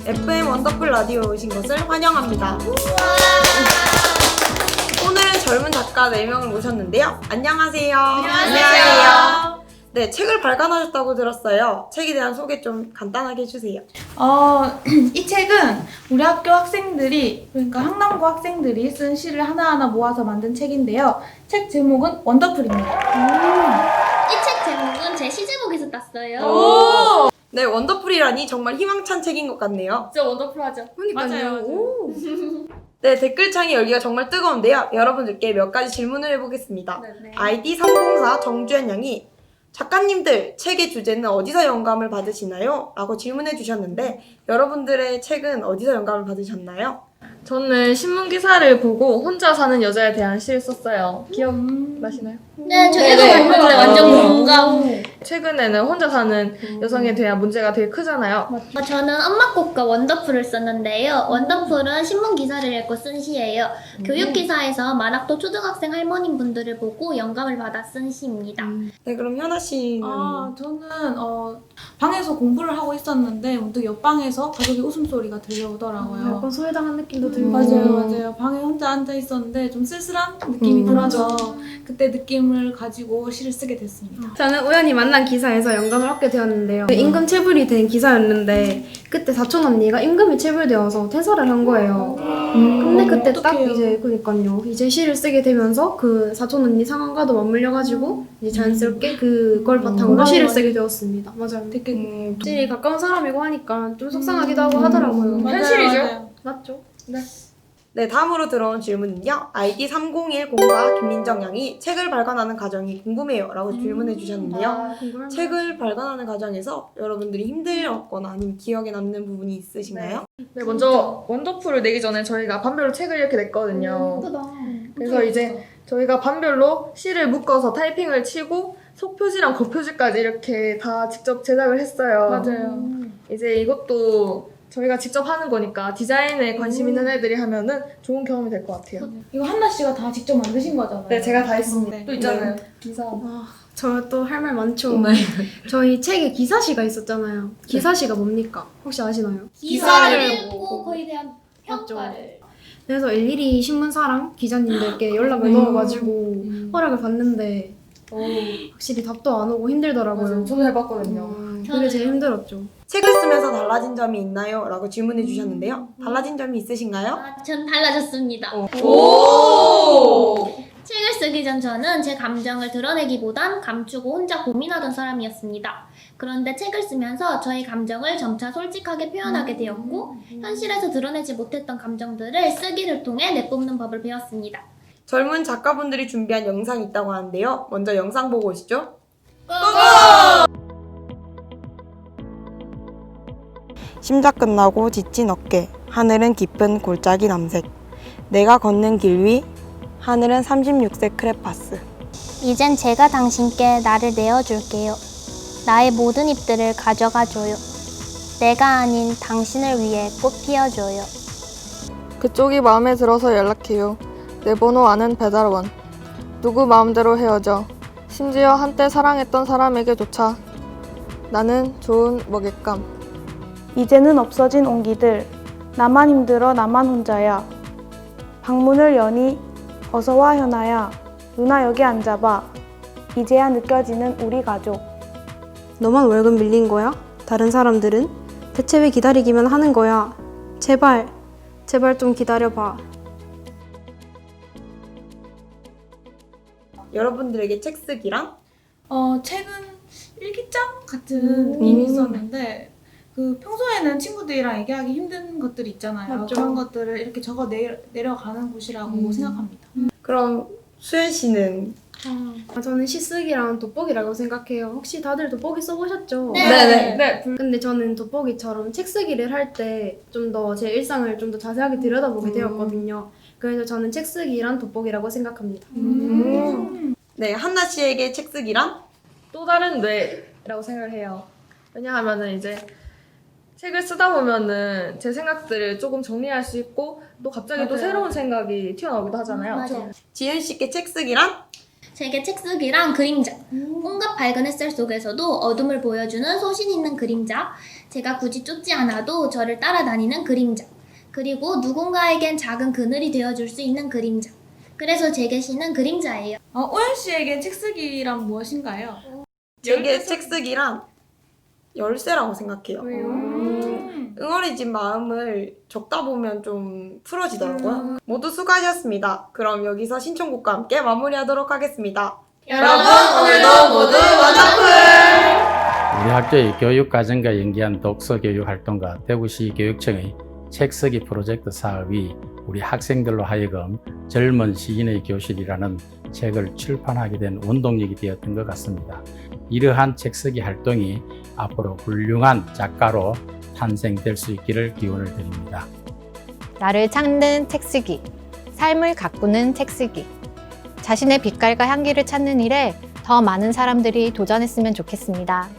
FM 원더풀 라디오에 오신 것을 환영합니다. 오늘은 젊은 작가 4명을 모셨는데요. 안녕하세요. 안녕하세요. 네, 책을 발간하셨다고 들었어요. 책에 대한 소개 좀 간단하게 해주세요. 이 책은 우리 학교 학생들이, 그러니까 학남고 학생들이 쓴 시를 하나하나 모아서 만든 책인데요. 책 제목은 원더풀입니다. 이 책 제목은 제 시제목에서 땄어요. 네, 원더풀이라니 정말 희망찬 책인 것 같네요. 진짜 원더풀하죠? 맞아요. 네, 댓글창이 열기가 정말 뜨거운데요. 여러분들께 몇 가지 질문을 해보겠습니다. 네. 아이디 304 정주현 양이 작가님들 책의 주제는 어디서 영감을 받으시나요? 라고 질문해 주셨는데 여러분들의 책은 어디서 영감을 받으셨나요? 저는 신문 기사를 보고 혼자 사는 여자에 대한 시를 썼어요. 기억나시나요? 네, 저 이거 봤는데 완전 공감. 최근에는 혼자 사는 여성에 대한 문제가 되게 크잖아요. 저는 엄마꽃과 원더풀을 썼는데요. 원더풀은 신문 기사를 읽고 쓴 시예요. 교육 기사에서 만학도 초등학생 할머님분들을 보고 영감을 받아 쓴 시입니다. 네, 그럼 현아 씨는 저는 방에서 공부를 하고 있었는데 문득 옆방에서 가족의 웃음소리가 들려오더라고요. 약간 소외당한 느낌도 들고. 맞아요. 방에 혼자 앉아 있었는데 좀 쓸쓸한 느낌이 들어서 그때 느낌을 가지고 시를 쓰게 됐습니다. 저는 우연히 만난 기사에서 영감을 얻게 되었는데요. 임금 체불이 된 기사였는데 그때 사촌 언니가 임금이 체불되어서 퇴사를 한 거예요. 근데 그때 딱 어떡해요. 이제 그니까요. 이제 시를 쓰게 되면서 그 사촌 언니 상황과도 맞물려가지고 이제 자연스럽게 그걸 바탕으로 맞아요. 시를 쓰게 되었습니다. 맞아요. 되게 확실히 가까운 사람이고 하니까 좀 속상하기도 하고 하더라고요. 현실이죠? 맞죠? 네, 다음으로 들어온 질문은요. 아이디 3010과 김민정 양이 책을 발간하는 과정이 궁금해요. 라고 질문해 주셨는데요. 책을 발간하는 과정에서 여러분들이 힘들었거나 아니면 기억에 남는 부분이 있으신가요? 네, 먼저 원더풀을 내기 전에 저희가 반별로 책을 이렇게 냈거든요. 그래서 이제 저희가 반별로 시를 묶어서 타이핑을 치고 속표지랑 겉표지까지 이렇게 다 직접 제작을 했어요. 맞아요. 이제 이것도 저희가 직접 하는 거니까 디자인에 관심 있는 애들이 하면은 좋은 경험이 될 것 같아요. 이거 한나 씨가 다 직접 만드신 거잖아요. 네, 제가 다 했습니다. 네. 또 있잖아요. 기사. 저 또 할 말 많죠. 저희 책에 기사시가 있었잖아요. 기사시가 뭡니까? 혹시 아시나요? 기사를 읽고 거기에 대한 맞죠. 평가를. 그래서 일일이 신문사랑 기자님들께 연락을 넣어가지고 허락을 받는데 확실히 답도 안 오고 힘들더라고요. 맞아요. 저도 해봤거든요. 그게 제일 힘들었죠. 책을 쓰면서 달라진 점이 있나요? 라고 질문해 주셨는데요. 달라진 점이 있으신가요? 전 달라졌습니다. 오! 책을 쓰기 전 저는 제 감정을 드러내기보단 감추고 혼자 고민하던 사람이었습니다. 그런데 책을 쓰면서 저의 감정을 점차 솔직하게 표현하게 되었고 현실에서 드러내지 못했던 감정들을 쓰기를 통해 내뿜는 법을 배웠습니다. 젊은 작가분들이 준비한 영상이 있다고 하는데요. 먼저 영상 보고 오시죠. 심작 끝나고 지친 어깨, 하늘은 깊은 골짜기 남색. 내가 걷는 길 위, 하늘은 36색 크레파스. 이젠 제가 당신께 나를 내어줄게요. 나의 모든 잎들을 가져가줘요. 내가 아닌 당신을 위해 꽃 피워줘요. 그쪽이 마음에 들어서 연락해요. 내 번호 아는 배달원. 누구 마음대로 헤어져. 심지어 한때 사랑했던 사람에게조차. 나는 좋은 먹잇감. 이제는 없어진 온기들, 나만 힘들어 나만 혼자야. 방문을 여니 어서와 현아야. 누나 여기 앉아봐. 이제야 느껴지는 우리 가족. 너만 월급 밀린 거야? 다른 사람들은? 대체 왜 기다리기만 하는 거야? 제발 좀 기다려봐. 여러분들에게 책 쓰기랑 책은 일기장 같은 느낌이 있었는데 그 평소에는 친구들이랑 얘기하기 힘든 것들이 있잖아요. 맞죠. 그런 것들을 이렇게 적어 내려가는 곳이라고 생각합니다. 그럼 수현 씨는 저는 시쓰기랑 돋보기라고 생각해요. 혹시 다들 돋보기 써보셨죠? 네네. 네. 근데 저는 돋보기처럼 책 쓰기를 할 때 좀 더 제 일상을 좀 더 자세하게 들여다보게 되었거든요. 그래서 저는 책 쓰기란 돋보기라고 생각합니다. 네, 한나 씨에게 책 쓰기란? 또 다른 뇌라고 생각을 해요. 왜냐하면은 이제 책을 쓰다 보면은 제 생각들을 조금 정리할 수 있고 또 갑자기 또 새로운 생각이 튀어나오기도 하잖아요. 맞아요. 지은 씨께 책 쓰기란? 제게 책 쓰기랑 그림자. 온갖 밝은 햇살 속에서도 어둠을 보여주는 소신 있는 그림자. 제가 굳이 쫓지 않아도 저를 따라다니는 그림자. 그리고 누군가에겐 작은 그늘이 되어줄 수 있는 그림자. 그래서 제게 시는 그림자예요. 오연 씨에게 책 쓰기란 무엇인가요? 제게 책 쓰기란 열쇠라고 생각해요. 응어리진 마음을 적다 보면 좀 풀어지더라고요. 모두 수고하셨습니다. 그럼 여기서 신청곡과 함께 마무리하도록 하겠습니다. 여러분, 오늘도 모두 원더풀! 우리 학교의 교육과정과 연계한 독서교육 활동과 대구시 교육청의 책 쓰기 프로젝트 사업이 우리 학생들로 하여금 젊은 시인의 교실이라는 책을 출판하게 된 원동력이 되었던 것 같습니다. 이러한 책 쓰기 활동이 앞으로 훌륭한 작가로 탄생될 수 있기를 기원을 드립니다. 나를 찾는 책쓰기, 삶을 가꾸는 책쓰기, 자신의 빛깔과 향기를 찾는 일에 더 많은 사람들이 도전했으면 좋겠습니다.